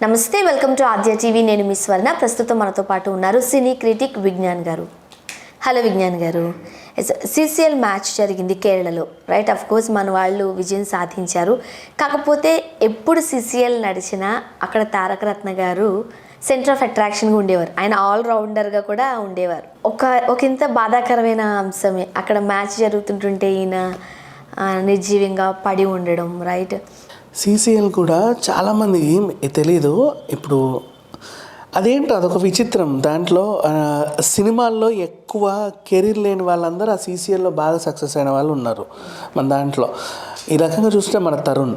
నమస్తే, welcome to Aadya TV. నేను మీ స్వర్ణ. ప్రస్తుతం మనతో పాటు ఉన్నారు సినీ క్రిటిక్ విజ్ఞాన్ గారు. హలో విజ్ఞాన్ గారు. సిసిఎల్ మ్యాచ్ జరిగింది కేరళలో, రైట్? ఆఫ్ కోర్స్ మన వాళ్ళు విజయం సాధించారు. కాకపోతే ఎప్పుడు సిసిఎల్ నడిచినా అక్కడ తారక రత్న గారు సెంటర్ ఆఫ్ అట్రాక్షన్గా ఉండేవారు. ఆయన ఆల్రౌండర్గా కూడా ఉండేవారు. ఒక ఇంత బాధాకరమైన అంశమే అక్కడ మ్యాచ్ జరుగుతుంటుంటే ఈయన నిర్జీవంగా పడి ఉండడం, రైట్? సిసిఎల్ కూడా చాలామందికి తెలీదు. ఇప్పుడు అదేంటో అదొక విచిత్రం. దాంట్లో సినిమాల్లో ఎక్కువ కెరీర్ లేని వాళ్ళందరూ ఆ సిసిఎల్లో బాగా సక్సెస్ అయిన వాళ్ళు ఉన్నారు మన దాంట్లో. ఈ రకంగా చూస్తే మన తరుణ్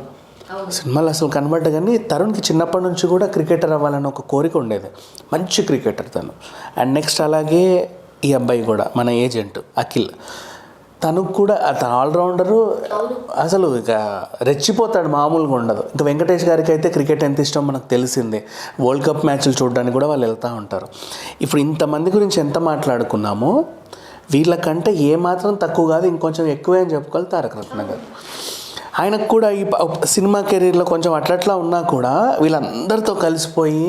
సినిమాలు అసలు కనబడ్డా, కానీ తరుణ్కి చిన్నప్పటి నుంచి కూడా క్రికెటర్ అవ్వాలని ఒక కోరిక ఉండేది. మంచి క్రికెటర్ తను. అండ్ నెక్స్ట్ అలాగే ఈ అబ్బాయి కూడా మన ఏజెంట్ అఖిల్, తనకు కూడా తను ఆల్రౌండరు. అసలు ఇక రెచ్చిపోతాడు, మామూలుగా ఉండదు. ఇంకా వెంకటేష్ గారికి అయితే క్రికెట్ ఎంత ఇష్టం మనకు తెలిసిందే. వరల్డ్ కప్ మ్యాచ్లు చూడడానికి కూడా వాళ్ళు వెళ్తూ ఉంటారు. ఇప్పుడు ఇంతమంది గురించి ఎంత మాట్లాడుకున్నామో, వీళ్ళకంటే ఏమాత్రం తక్కువ కాదు, ఇంకొంచెం ఎక్కువే అని చెప్పుకోవాలి తారక రత్న గారు. ఆయనకు కూడా ఈ సినిమా కెరీర్లో కొంచెం అట్లట్లా ఉన్నా కూడా వీళ్ళందరితో కలిసిపోయి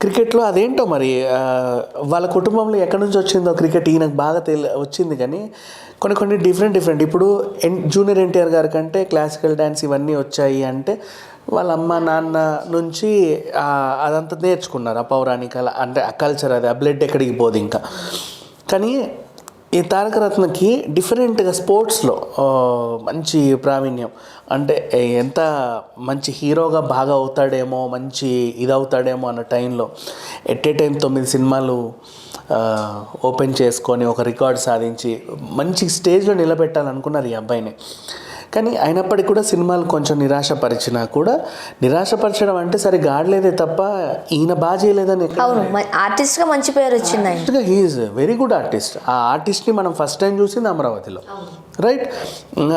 క్రికెట్లో అదేంటో మరి వాళ్ళ కుటుంబంలో ఎక్కడి నుంచి వచ్చిందో క్రికెట్ ఈయనకు బాగా వచ్చింది. కానీ కొన్ని డిఫరెంట్ ఇప్పుడు జూనియర్ ఎన్టీఆర్ గారి కంటే క్లాసికల్ డ్యాన్స్ ఇవన్నీ వచ్చాయి అంటే వాళ్ళ అమ్మ నాన్న నుంచి అదంతా నేర్చుకున్నారు. ఆ పౌరాణిక అంటే ఆ కల్చర్, అది ఆ బ్లడ్ ఎక్కడికి పోదు ఇంకా. కానీ ఈ తారక రత్నకి డిఫరెంట్గా స్పోర్ట్స్లో మంచి ప్రావీణ్యం. అంటే ఎంత మంచి హీరోగా బాగా అవుతాడేమో, మంచి ఇది అవుతాడేమో అన్న టైంలో ఎట్ ఏ టైం 9 సినిమాలు ఓపెన్ చేసుకొని ఒక రికార్డ్ సాధించి మంచి స్టేజ్లో నిలబెట్టాలనుకున్నారు ఈ అబ్బాయిని. కానీ అయినప్పటికీ కూడా సినిమాలు కొంచెం నిరాశపరిచినా కూడా, నిరాశపరచడం అంటే సరిగ్గా ఆడలేదే తప్ప ఈయన బాగా చేయలేదని. అవును, ఆర్టిస్ట్గా మంచి పేరు వచ్చింది. He is very good artist. ఆ ఆర్టిస్ట్ని మనం ఫస్ట్ టైం చూసింది అమరావతిలో, రైట్?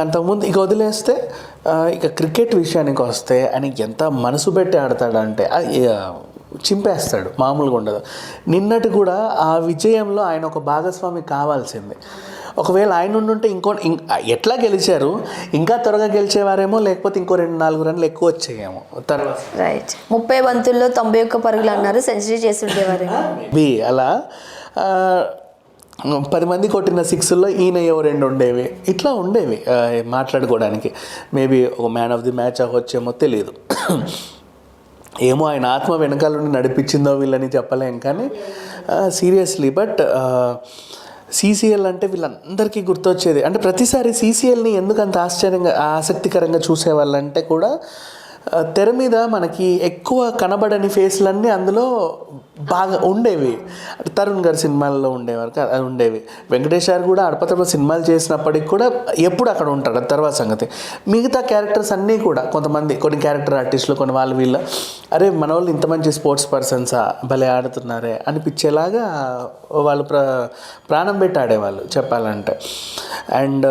అంతకుముందు ఇక వదిలేస్తే ఇక క్రికెట్ విషయానికి వస్తే ఆయన ఎంత మనసు పెట్టి ఆడతాడంటే చింపేస్తాడు, మామూలుగా ఉండదు. నిన్నటి కూడా ఆ విజయంలో ఆయన ఒక భాగస్వామి కావాల్సిందే. ఒకవేళ ఆయన ఉండుంటే ఎట్లా గెలిచారు, ఇంకా త్వరగా గెలిచేవారేమో, లేకపోతే ఇంకో 2-4 రన్లు ఎక్కువ వచ్చాయేమో తర్వాత. రైట్, 30 బంతుల్లో 91 పరుగులు అన్నారు, సెంచరీ చేసి ఉండేవారు. అలా 10 మంది కొట్టిన 6ల్లో ఈయన 2 ఉండేవి, ఇట్లా ఉండేవి మాట్లాడుకోవడానికి. మేబీ ఒక మ్యాన్ ఆఫ్ ది మ్యాచ్ అవ్వచ్చేమో తెలియదు. ఏమో ఆయన ఆత్మ వెనకాల నుండి నడిపించిందో వీళ్ళని చెప్పలేం. కానీ సీరియస్లీ బట్ సిసిఎల్ అంటే వీళ్ళందరికీ గుర్తొచ్చేది. అంటే ప్రతిసారి సిసిఎల్ని ఎందుకంత ఆసక్తికరంగా చూసేవాళ్ళంటే కూడా తెర మీద మనకి ఎక్కువ కనబడని ఫేస్లన్నీ అందులో బాగా ఉండేవి. తరుణ్ గారి సినిమాల్లో ఉండేవి. వెంకటేష్ గారు కూడా అడపతడప సినిమాలు చేసినప్పటికి కూడా ఎప్పుడు అక్కడ ఉంటాడు, అది తర్వాత సంగతి. మిగతా క్యారెక్టర్స్ అన్నీ కూడా కొన్ని క్యారెక్టర్ ఆర్టిస్టులు, కొన్ని వీళ్ళు అరే మన వాళ్ళు ఇంత మంచి స్పోర్ట్స్ పర్సన్సా, భలే ఆడుతున్నారే అనిపించేలాగా వాళ్ళు ప్రాణం పెట్టి ఆడేవాళ్ళు చెప్పాలంటే. అండ్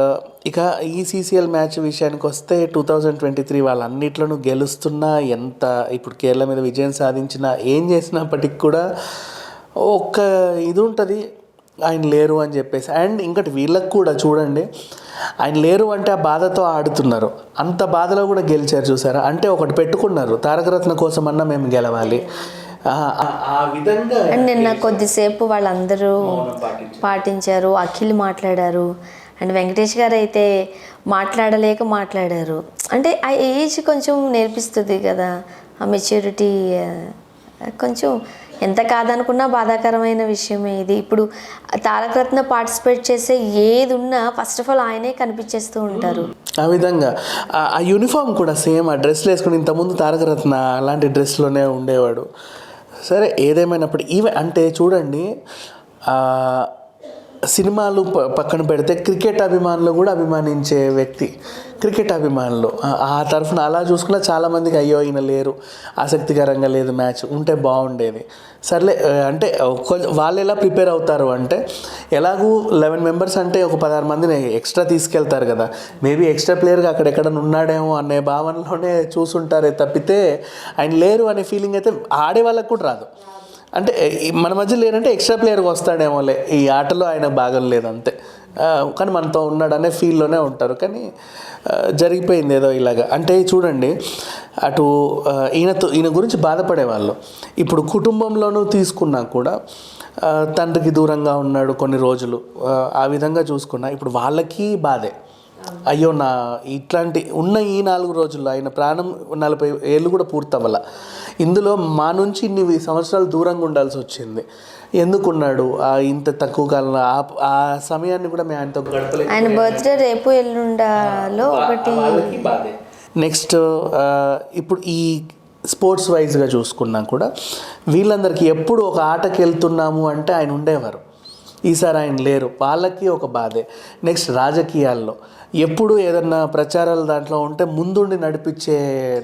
ఇక ఈ సిసిఎల్ మ్యాచ్ విషయానికి వస్తే 2023 వాళ్ళన్నిట్లోనూ గెలుస్తున్నా, ఎంత ఇప్పుడు కేరళ మీద విజయం సాధించినా, ఏం చేసినప్పటికి కూడా ఒక్క ఇది ఉంటుంది, ఆయన లేరు అని చెప్పేసి. అండ్ ఇంకటి వీళ్ళకి కూడా చూడండి, ఆయన లేరు అంటే ఆ బాధతో ఆడుతున్నారు. అంత బాధలో కూడా గెలిచారు చూసారా. అంటే ఒకటి పెట్టుకున్నారు, తారకరత్న కోసం అన్నా మేము గెలవాలి, ఆ విధంగా. అండ్ నిన్న కొద్దిసేపు వాళ్ళందరూ పాటించారు, అఖిల్ మాట్లాడారు, అండ్ వెంకటేష్ గారు అయితే మాట్లాడారు. అంటే ఆ ఏజ్ కొంచెం నేర్పిస్తుంది కదా, ఆ మెచ్యూరిటీ కొంచెం. ఎంత కాదనుకున్నా బాధాకరమైన విషయమే ఇది. ఇప్పుడు తారక రత్న పార్టిసిపేట్ చేసే ఏది ఉన్నా ఫస్ట్ ఆఫ్ ఆల్ ఆయనే కనిపించేస్తూ ఉంటారు. ఆ విధంగా ఆ యూనిఫామ్ కూడా సేమ్, ఆ డ్రెస్లు వేసుకుని, ఇంతకుముందు తారక రత్న అలాంటి డ్రెస్లోనే ఉండేవాడు. సరే ఏదేమైనప్పుడు అంటే చూడండి, సినిమాలు పక్కన పెడితే క్రికెట్ అభిమానులు కూడా అభిమానించే వ్యక్తి. క్రికెట్ అభిమానులు ఆ తరఫున అలా చూసుకున్నా చాలామందికి అయ్యో ఈయన లేరు, ఆసక్తికరంగా లేదు, మ్యాచ్ ఉంటే బాగుండేది. సర్లే అంటే వాళ్ళు ఎలా ప్రిపేర్ అవుతారు అంటే, ఎలాగూ 11 మెంబర్స్ అంటే ఒక 16 మందిని ఎక్స్ట్రా తీసుకెళ్తారు కదా, మేబీ ఎక్స్ట్రా ప్లేయర్గా అక్కడెక్కడ ఉన్నాడేమో అనే భావనలోనే చూసుంటారే తప్పితే ఆయన లేరు అనే ఫీలింగ్ అయితే ఆడే వాళ్ళకు కూడా రాదు. అంటే మన మధ్య లేరంటే ఎక్స్ట్రా ప్లేయర్గా వస్తాడేమోలే, ఈ ఆటలో ఆయన భాగం లేదంతే. కానీ మనతో ఉన్నాడనే ఫీల్లోనే ఉంటారు. కానీ జరిగిపోయింది ఏదో ఇలాగా. అంటే చూడండి, అటు ఈయన గురించి బాధపడేవాళ్ళు. ఇప్పుడు కుటుంబంలోనూ తీసుకున్నా కూడా తండ్రికి దూరంగా ఉన్నాడు కొన్ని రోజులు, ఆ విధంగా చూసుకున్నా ఇప్పుడు వాళ్ళకి బాధే. అయ్యో నా ఇట్లాంటి ఉన్న ఈ 4 రోజుల్లో ఆయన ప్రాణం 40 ఏళ్ళు కూడా పూర్తవ్వాల, ఇందులో మా నుంచి ఇన్ని సంవత్సరాలు దూరంగా ఉండాల్సి వచ్చింది, ఎందుకున్నాడు ఇంత తక్కువ కాలంలో, ఆ సమయాన్ని కూడా మేము ఆయనతో గడపలేదు. ఆయన బర్త్డే రేపు ఎల్లుండాలో ఒకటి. నెక్స్ట్ ఇప్పుడు ఈ స్పోర్ట్స్ వైజ్గా చూసుకున్నా కూడా వీళ్ళందరికీ ఎప్పుడు ఒక ఆటకి వెళ్తున్నాము అంటే ఆయన ఉండేవారు, ఈసారి ఆయన లేరు, వాళ్ళకి ఒక బాధే. నెక్స్ట్ రాజకీయాల్లో ఎప్పుడు ఏదన్నా ప్రచారాలు దాంట్లో ఉంటే ముందుండి నడిపించే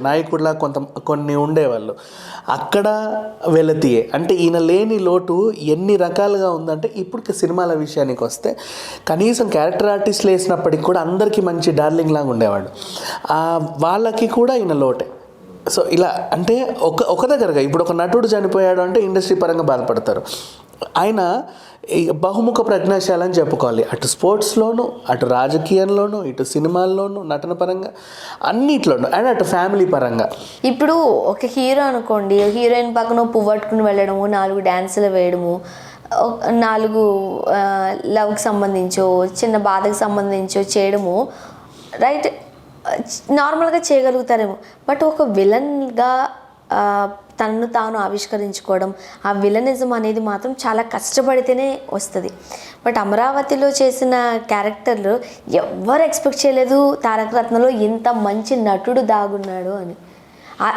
నాయకుడిలా కొన్ని ఉండేవాళ్ళు, అక్కడ వెలతియే. అంటే ఈయన లేని లోటు ఎన్ని రకాలుగా ఉందంటే ఇప్పుడు సినిమాల విషయానికి వస్తే కనీసం క్యారెక్టర్ ఆర్టిస్టులు వేసినప్పటికి కూడా అందరికీ మంచి డార్లింగ్ లాగా ఉండేవాడు, వాళ్ళకి కూడా ఈయన లోటే. సో ఇలా అంటే ఒక దగ్గరగా ఇప్పుడు ఒక నటుడు చనిపోయాడు అంటే ఇండస్ట్రీ పరంగా బాధపడతారు. ఆయన బహుముఖ ప్రజ్ఞాశాలి అని చెప్పుకోవాలి, అటు స్పోర్ట్స్లోనూ, అటు రాజకీయంలోనూ, ఇటు సినిమాల్లోనూ, నటన పరంగా అన్నిట్లోనూ, అండ్ అటు ఫ్యామిలీ పరంగా. ఇప్పుడు ఒక హీరో అనుకోండి, హీరోయిన్ పక్కన పువ్వు పట్టుకుని వెళ్ళడము, 4 డ్యాన్సులు వేయడము, 4 లవ్కి సంబంధించో చిన్న బాధకు సంబంధించో చేయడము రైట్, నార్మల్గా చేయగలుగుతారేమో. బట్ ఒక విలన్గా తనను తాను ఆవిష్కరించుకోవడం, ఆ విలనిజం అనేది మాత్రం చాలా కష్టపడితేనే వస్తుంది. బట్ అమరావతిలో చేసిన క్యారెక్టర్లు ఎవ్వరు ఎక్స్పెక్ట్ చేయలేదు తారక రత్నలో ఇంత మంచి నటుడు దాగున్నాడు అని.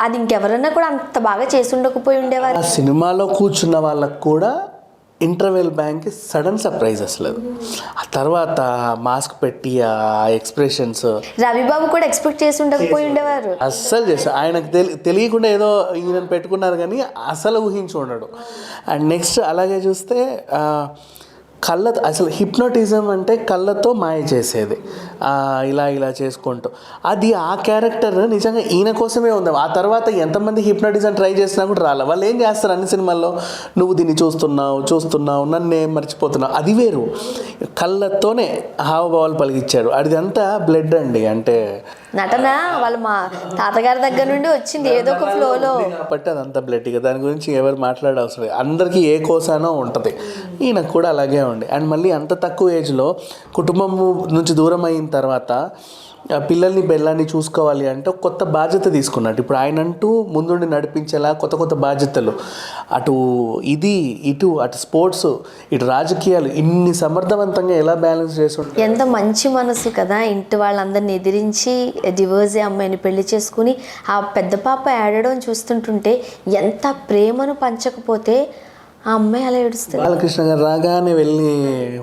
అది ఇంకెవరన్నా కూడా అంత బాగా చేసి ఉండకపోయి ఉండేవారు. ఆ సినిమాలో కూర్చున్న వాళ్ళకు కూడా ఇంటర్వెల్ బ్యాంక్కి సడన్ సర్ప్రైజ్ అసలు. ఆ తర్వాత మాస్క్ పెట్టి ఆ ఎక్స్ప్రెషన్స్ రవిబాబు కూడా ఎక్స్పెక్ట్ చేసి ఉండకపోయి ఉండేవారు. అస్సలు చేస్తారు, ఆయనకు తెలియకుండా ఏదో ఈయన పెట్టుకున్నారు కానీ అసలు ఊహించి ఉండడు. అండ్ నెక్స్ట్ అలాగే చూస్తే కళ్ళతో అసలు హిప్నోటిజం అంటే కళ్ళతో మాయ చేసేది, ఇలా చేసుకుంటూ అది ఆ క్యారెక్టర్ నిజంగా ఈయన కోసమే ఉంది. ఆ తర్వాత ఎంతమంది హిప్నోటిజం ట్రై చేసినా కూడా రాలే. వాళ్ళు ఏం చేస్తారు అన్ని సినిమాల్లో, నువ్వు దీన్ని చూస్తున్నావు నన్నే మర్చిపోతున్నావు, అది వేరు, కళ్ళతోనే హావభావాలు పలికిచ్చాడు. అదంతా బ్లడ్ అండి, అంటే నటన వాళ్ళ మా తాతగారి దగ్గర నుండి వచ్చింది ఏదో ఒక ఫ్లోలో కాబట్టి అదంతా బ్లడ్. ఇక దాని గురించి ఎవరు మాట్లాడే అవసరం లేదు, అందరికీ ఏ కోసానో ఉంటుంది, ఈయనకు కూడా అలాగే ఉంది. అండ్ మళ్ళీ అంత తక్కువ ఏజ్లో కుటుంబం నుంచి దూరం అయిన తర్వాత పిల్లల్ని బెల్లాన్ని చూసుకోవాలి అంటే కొత్త బాధ్యత తీసుకున్నట్టు. ఇప్పుడు ఆయన అంటూ ముందుండి నడిపించేలా కొత్త బాధ్యతలు, అటు అటు స్పోర్ట్స్, ఇటు రాజకీయాలు, ఇన్ని సమర్థవంతంగా ఎలా బ్యాలెన్స్ చేసి ఉంటారు. ఎంత మంచి మనసు కదా, ఇంటి వాళ్ళందరిని ఎదిరించి డివోర్స్ అమ్మాయిని పెళ్లి చేసుకుని ఆ పెద్ద పాప ఏడడం చూస్తుంటుంటే ఎంత ప్రేమను పంచకపోతే ఆ అమ్మాయి అలా ఏడుస్తుంది. బాలకృష్ణ గారు రాగానే వెళ్ళి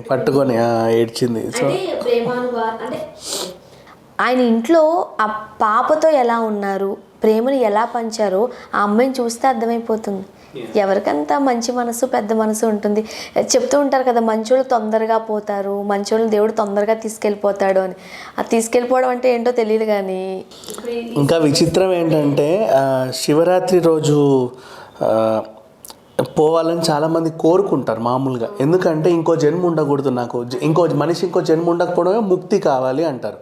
పట్టుకొని ఏడ్చింది. సో అంటే ఆయన ఇంట్లో ఆ పాపతో ఎలా ఉన్నారు, ప్రేమను ఎలా పంచారో ఆ అమ్మాయిని చూస్తే అర్థమైపోతుంది. ఎవరికంత మంచి మనసు పెద్ద మనసు ఉంటుంది. చెప్తూ ఉంటారు కదా, మంచోళ్ళు తొందరగా పోతారు, మంచోళ్ళు దేవుడు తొందరగా తీసుకెళ్ళిపోతాడు అని. అది తీసుకెళ్ళిపోవడం అంటే ఏంటో తెలియదు. కానీ ఇంకా విచిత్రం ఏంటంటే శివరాత్రి రోజు పోవాలని చాలామంది కోరుకుంటారు మామూలుగా, ఎందుకంటే ఇంకో జన్మ ఉండకూడదు, నాకు ఇంకో జన్మ ఉండకపోవడమే ముక్తి కావాలి అంటారు.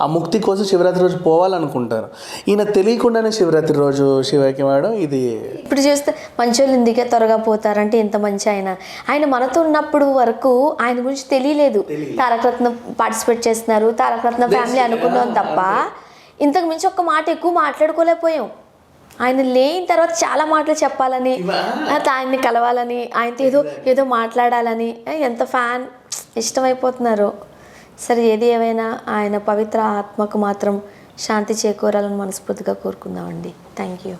ఆ ముక్తి కోసం శివరాత్రి రోజు పోవాలనుకుంటారు. ఈయన తెలియకుండానే శివరాత్రి రోజు శివకి వాడడం ఇది. ఇప్పుడు చూస్తే మంచోళ్ళు ఇందుకే త్వరగా పోతారంటే ఇంత మంచి ఆయన మనతో ఉన్నప్పుడు వరకు ఆయన గురించి తెలియలేదు. తారకరత్న పార్టిసిపేట్ చేస్తున్నారు, తారకరత్న ఫ్యామిలీ అనుకున్నాం తప్ప ఇంతకు మించి ఒక్క మాట ఎక్కువ మాట్లాడుకోలేకపోయాం. ఆయన లేని తర్వాత చాలా మాటలు చెప్పాలని, ఆయన్ని కలవాలని, ఆయనతో ఏదో మాట్లాడాలని ఎంత ఫ్యాన్ ఇష్టమైపోతున్నారు. సరే, ఏది ఏమైనా ఆయన పవిత్ర ఆత్మకు మాత్రం శాంతి చేకూరాలని మనస్ఫూర్తిగా కోరుకుందామండి. Thank you.